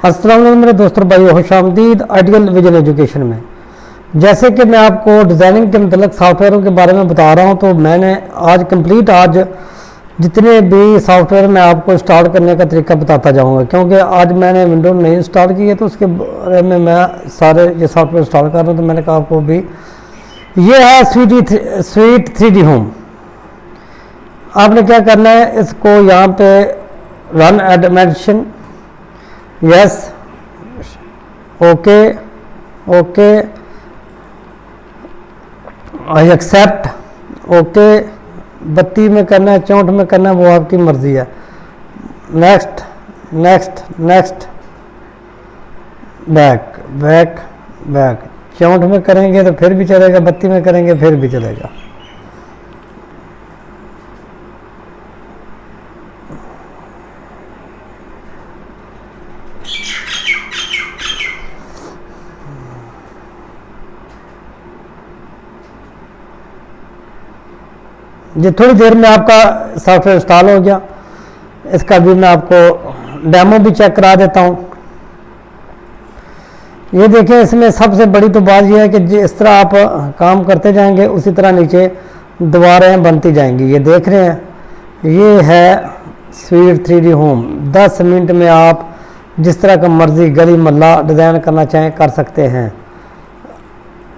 अस्सलाम वालेकुम मेरे दोस्तों भाइयों, खुशामदीद आइडियल विजन एजुकेशन में। जैसे कि मैं आपको डिज़ाइनिंग के मतलब सॉफ्टवेयरों के बारे में बता रहा हूं, तो मैंने आज जितने भी सॉफ्टवेयर मैं आपको इंस्टॉल करने का तरीका बताता जाऊंगा, क्योंकि आज मैंने विंडो नहीं इंस्टॉल की है तो उसके बारे में मैं सारे ये सॉफ्टवेयर इंस्टॉल कर रहा हूँ। तो मैंने कहा आपको भी ये है स्वीट 3D होम। आपने क्या करना है, इसको यहाँ पे run admission, yes, okay okay, I accept, okay. 32 में करना है, 64 में करना है, वो आपकी मर्जी है। Next next next, back back back. 64 में करेंगे तो फिर भी चलेगा, 32 में करेंगे फिर भी चलेगा। ये थोड़ी देर में आपका सॉफ्टवेयर इंस्टॉल हो गया। इसका भी मैं आपको डेमो भी चेक करा देता हूँ। ये देखें, इसमें सबसे बड़ी तो बात यह है कि जिस तरह आप काम करते जाएंगे उसी तरह नीचे दीवारें बनती जाएंगी। ये देख रहे हैं, ये है स्वीट 3D होम। 10 मिनट में आप जिस तरह का मर्जी गली मोहल्ला डिज़ाइन करना चाहें कर सकते हैं।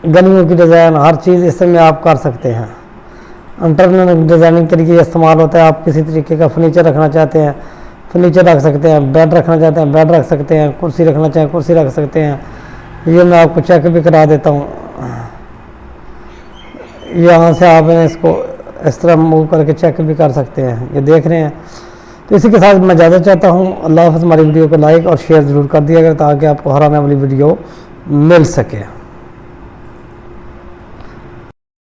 गलियों की डिज़ाइन हर चीज़ इसमें आप कर सकते हैं। इंटरनल डिज़ाइनिंग के लिए इस्तेमाल होता है। आप किसी तरीके का फर्नीचर रखना चाहते हैं, फर्नीचर रख सकते हैं। बेड रखना चाहते हैं, बेड रख सकते हैं। कुर्सी रखना चाहें, कुर्सी रख सकते हैं। ये मैं आपको चेक भी करा देता हूँ। यहाँ से आप इसको इस तरह मूव करके चेक भी कर सकते हैं। ये देख रहे हैं। तो इसी के साथ मैं इजाज़त चाहता हूँ। अल्लाह हाफ़िज़। हमारी वीडियो को लाइक और शेयर ज़रूर कर दिया अगर, ताकि आपको हर आने वाली वीडियो मिल सके।